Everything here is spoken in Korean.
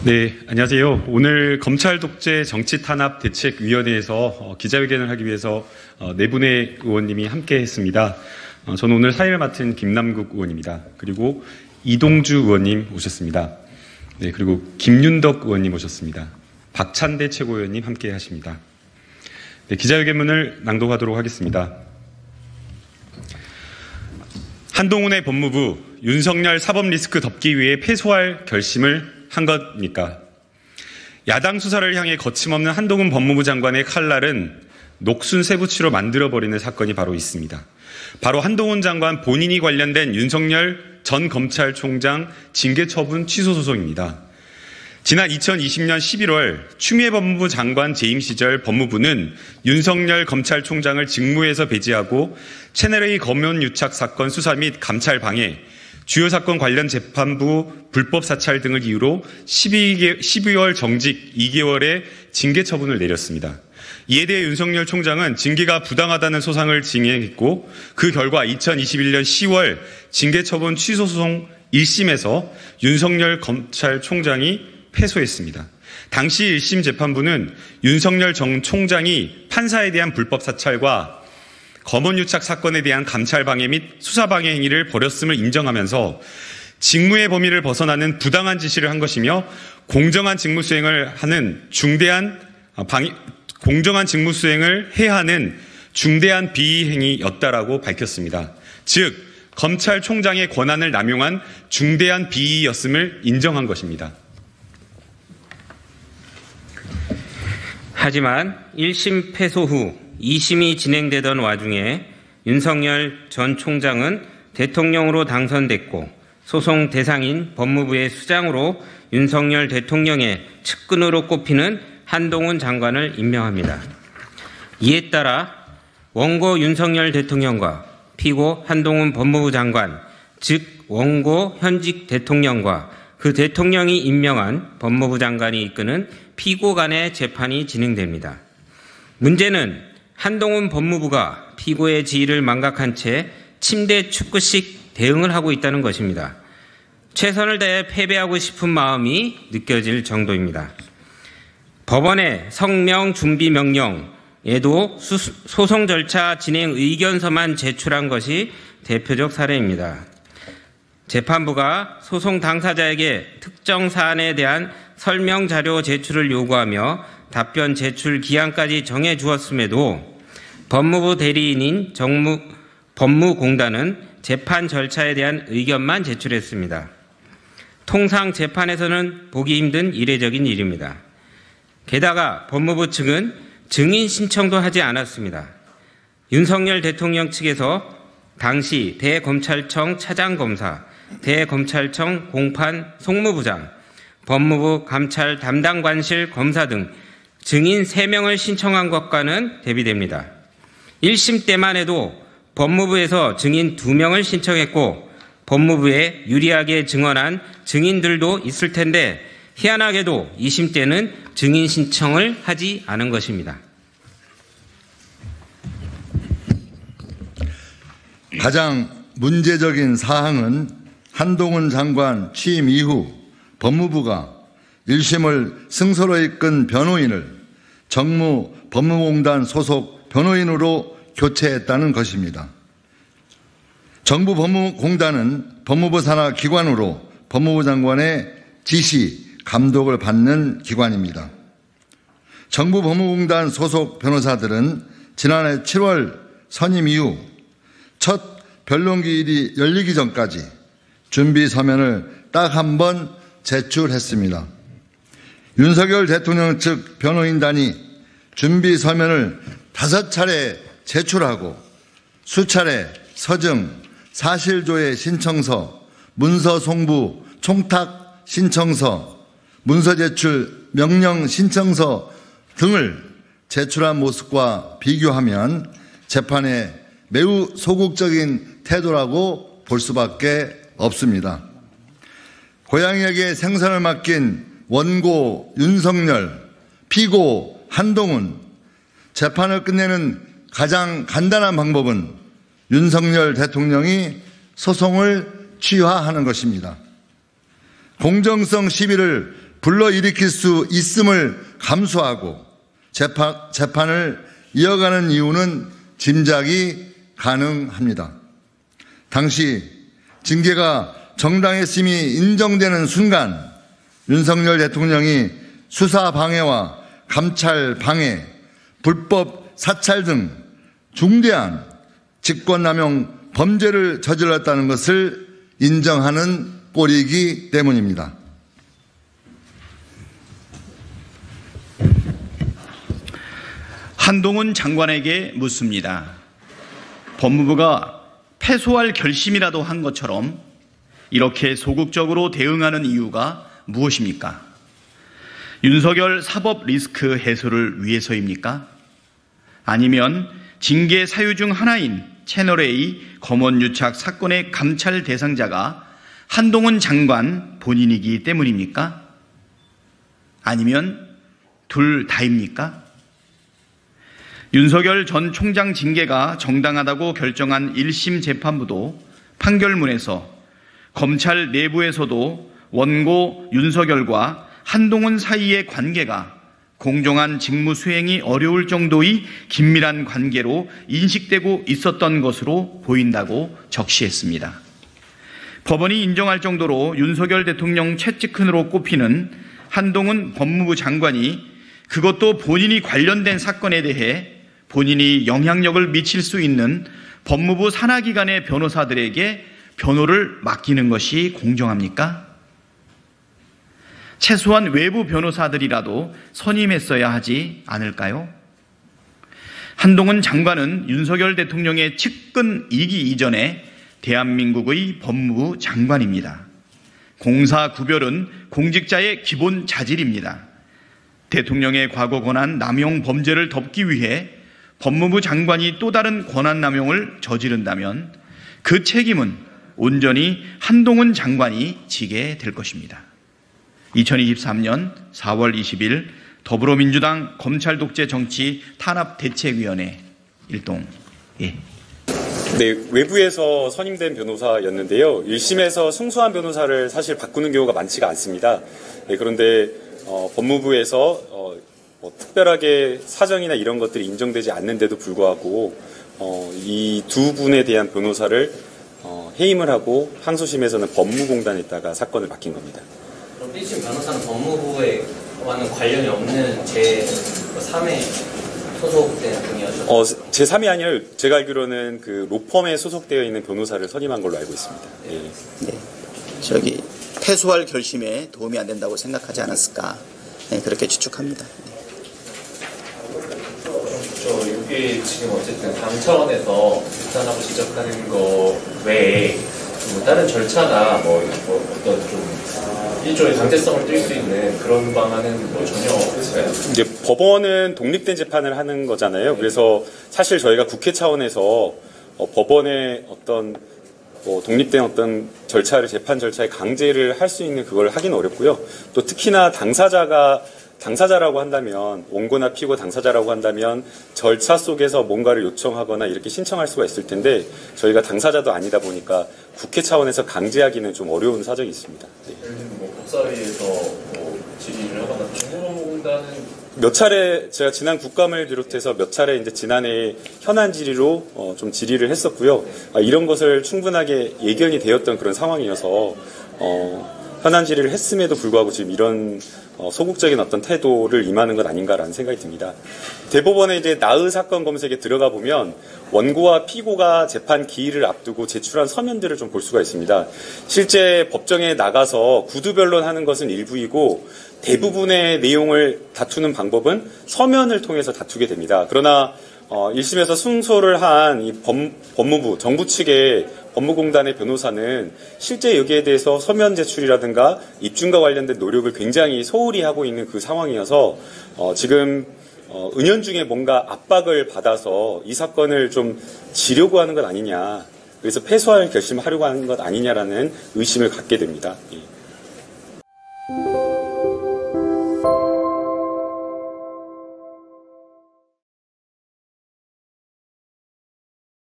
네, 안녕하세요. 오늘 검찰 독재 정치 탄압 대책위원회에서 기자회견을 하기 위해서 네 분의 의원님이 함께 했습니다. 저는 오늘 사회를 맡은 김남국 의원입니다. 그리고 이동주 의원님 오셨습니다. 네, 그리고 김윤덕 의원님 오셨습니다. 박찬대 최고위원님 함께 하십니다. 네, 기자회견문을 낭독하도록 하겠습니다. 한동훈의 법무부, 윤석열 사법 리스크 덮기 위해 패소할 결심을 한 겁니까? 야당 수사를 향해 거침없는 한동훈 법무부 장관의 칼날은 녹순 쇠붙이로 만들어버리는 사건이 바로 있습니다. 바로 한동훈 장관 본인이 관련된 윤석열 전 검찰총장 징계처분 취소 소송입니다. 지난 2020년 11월 추미애 법무부 장관 재임 시절 법무부는 윤석열 검찰총장을 직무에서 배제하고 채널A 검연 유착 사건 수사 및 감찰 방해, 주요 사건 관련 재판부 불법 사찰 등을 이유로 12월 정직 2개월의 징계 처분을 내렸습니다. 이에 대해 윤석열 총장은 징계가 부당하다는 소상을 진행했고 그 결과 2021년 10월 징계 처분 취소 소송 1심에서 윤석열 검찰총장이 패소했습니다. 당시 1심 재판부는 윤석열 전 총장이 판사에 대한 불법 사찰과 검언유착 사건에 대한 감찰 방해 및 수사 방해 행위를 벌였음을 인정하면서 직무의 범위를 벗어나는 부당한 지시를 한 것이며 공정한 직무 수행을 해야 하는 중대한 비위행위였다라고 밝혔습니다. 즉 검찰총장의 권한을 남용한 중대한 비위였음을 인정한 것입니다. 하지만 1심 패소 후 2심이 진행되던 와중에 윤석열 전 총장은 대통령으로 당선됐고 소송 대상인 법무부의 수장으로 윤석열 대통령의 측근으로 꼽히는 한동훈 장관을 임명합니다. 이에 따라 원고 윤석열 대통령과 피고 한동훈 법무부 장관, 즉 원고 현직 대통령과 그 대통령이 임명한 법무부 장관이 이끄는 피고 간의 재판이 진행됩니다. 문제는 한동훈 법무부가 피고의 지위를 망각한 채 침대 축구식 대응을 하고 있다는 것입니다. 최선을 다해 패배하고 싶은 마음이 느껴질 정도입니다. 법원의 성명 준비 명령에도 소송 절차 진행 의견서만 제출한 것이 대표적 사례입니다. 재판부가 소송 당사자에게 특정 사안에 대한 설명 자료 제출을 요구하며 답변 제출 기한까지 정해 주었음에도 법무부 대리인인 법무공단은 재판 절차에 대한 의견만 제출했습니다. 통상 재판에서는 보기 힘든 이례적인 일입니다. 게다가 법무부 측은 증인 신청도 하지 않았습니다. 윤석열 대통령 측에서 당시 대검찰청 차장검사, 대검찰청 공판 송무부장, 법무부 감찰 담당관실 검사 등 증인 3명을 신청한 것과는 대비됩니다. 1심 때만 해도 법무부에서 증인 2명을 신청했고 법무부에 유리하게 증언한 증인들도 있을 텐데 희한하게도 2심 때는 증인 신청을 하지 않은 것입니다. 가장 문제적인 사항은 한동훈 장관 취임 이후 법무부가 1심을 승소로 이끈 변호인을 정무 법무공단 소속 변호인으로 교체했다는 것입니다. 정부 법무공단은 법무부 산하 기관으로 법무부 장관의 지시, 감독을 받는 기관입니다. 정부 법무공단 소속 변호사들은 지난해 7월 선임 이후 첫 변론기일이 열리기 전까지 준비 서면을 딱 한 번 제출했습니다. 윤석열 대통령 측 변호인단이 준비 서면을 5차례 제출하고 수차례 서증, 사실조회 신청서, 문서 송부, 총탁 신청서, 문서 제출 명령 신청서 등을 제출한 모습과 비교하면 재판에 매우 소극적인 태도라고 볼 수밖에 없습니다. 고양이에게 생선을 맡긴 원고 윤석열, 피고 한동훈, 재판을 끝내는 가장 간단한 방법은 윤석열 대통령이 소송을 취하하는 것입니다. 공정성 시비를 불러일으킬 수 있음을 감수하고 재판을 이어가는 이유는 짐작이 가능합니다. 당시 징계가 정당했음이 인정되는 순간 윤석열 대통령이 수사 방해와 감찰 방해, 불법 사찰 등 중대한 직권남용 범죄를 저질렀다는 것을 인정하는 꼴이기 때문입니다. 한동훈 장관에게 묻습니다. 법무부가 패소할 결심이라도 한 것처럼 이렇게 소극적으로 대응하는 이유가 무엇입니까? 윤석열 사법 리스크 해소를 위해서입니까? 아니면 징계 사유 중 하나인 채널A 검언유착 사건의 감찰 대상자가 한동훈 장관 본인이기 때문입니까? 아니면 둘 다입니까? 윤석열 전 총장 징계가 정당하다고 결정한 1심 재판부도 판결문에서 검찰 내부에서도 원고 윤석열과 한동훈 사이의 관계가 공정한 직무 수행이 어려울 정도의 긴밀한 관계로 인식되고 있었던 것으로 보인다고 적시했습니다. 법원이 인정할 정도로 윤석열 대통령 최측근으로 꼽히는 한동훈 법무부 장관이 그것도 본인이 관련된 사건에 대해 본인이 영향력을 미칠 수 있는 법무부 산하기관의 변호사들에게 변호를 맡기는 것이 공정합니까? 최소한 외부 변호사들이라도 선임했어야 하지 않을까요? 한동훈 장관은 윤석열 대통령의 측근이기 이전에 대한민국의 법무부 장관입니다. 공사 구별은 공직자의 기본 자질입니다. 대통령의 과거 권한 남용 범죄를 덮기 위해 법무부 장관이 또 다른 권한 남용을 저지른다면 그 책임은 온전히 한동훈 장관이 지게 될 것입니다. 2023년 4월 20일 더불어민주당 검찰 독재 정치 탄압 대책위원회 일동. 네, 외부에서 선임된 변호사였는데요. 1심에서 승소한 변호사를 사실 바꾸는 경우가 많지가 않습니다. 그런데 법무부에서 특별하게 사정이나 이런 것들이 인정되지 않는데도 불구하고 이 두 분에 대한 변호사를 해임을 하고 항소심에서는 법무공단에다가 사건을 맡긴 겁니다. 그럼 1심 변호사는 법무부와는 관련이 없는 제3의 소속된 분이었죠? 제3이 아니라 제가 알기로는 그 로펌에 소속되어 있는 변호사를 선임한 걸로 알고 있습니다. 네. 패소할 결심에 도움이 안 된다고 생각하지 않았을까? 네, 그렇게 추측합니다. 이게 지금 어쨌든 당 차원에서 비판하고 지적하는 거 외에 다른 절차나 어떤 좀 일종의 강제성을 띨 수 있는 그런 방안은 전혀 없을까요? 이제 법원은 독립된 재판을 하는 거잖아요. 그래서 사실 저희가 국회 차원에서 법원의 어떤 독립된 어떤 절차를 재판 절차에 강제를 할 수 있는 그걸 하긴 어렵고요. 또 특히나 당사자라고 한다면 원고나 피고 당사자라고 한다면 절차 속에서 뭔가를 요청하거나 이렇게 신청할 수가 있을 텐데 저희가 당사자도 아니다 보니까 국회 차원에서 강제하기는 좀 어려운 사정이 있습니다. 네. 예를 들면 법사위에서 질의를 하거나 중앙공단은 몇 차례 제가 지난 국감을 비롯해서 몇 차례 이제 지난해 현안 질의로 좀 질의를 했었고요. 이런 것을 충분하게 예견이 되었던 그런 상황이어서 현안 질의를 했음에도 불구하고 지금 이런 소극적인 어떤 태도를 임하는 것 아닌가라는 생각이 듭니다. 대법원의 이제 나의 사건 검색에 들어가 보면 원고와 피고가 재판 기일을 앞두고 제출한 서면들을 좀 볼 수가 있습니다. 실제 법정에 나가서 구두 변론하는 것은 일부이고 대부분의 내용을 다투는 방법은 서면을 통해서 다투게 됩니다. 그러나 1심에서 승소를 한 이 법무부, 정부 측의 법무공단의 변호사는 실제 여기에 대해서 서면 제출이라든가 입증과 관련된 노력을 굉장히 소홀히 하고 있는 그 상황이어서 지금 은연중에 뭔가 압박을 받아서 이 사건을 좀 지려고 하는 것 아니냐, 그래서 패소할 결심을 하려고 하는 것 아니냐라는 의심을 갖게 됩니다. 예.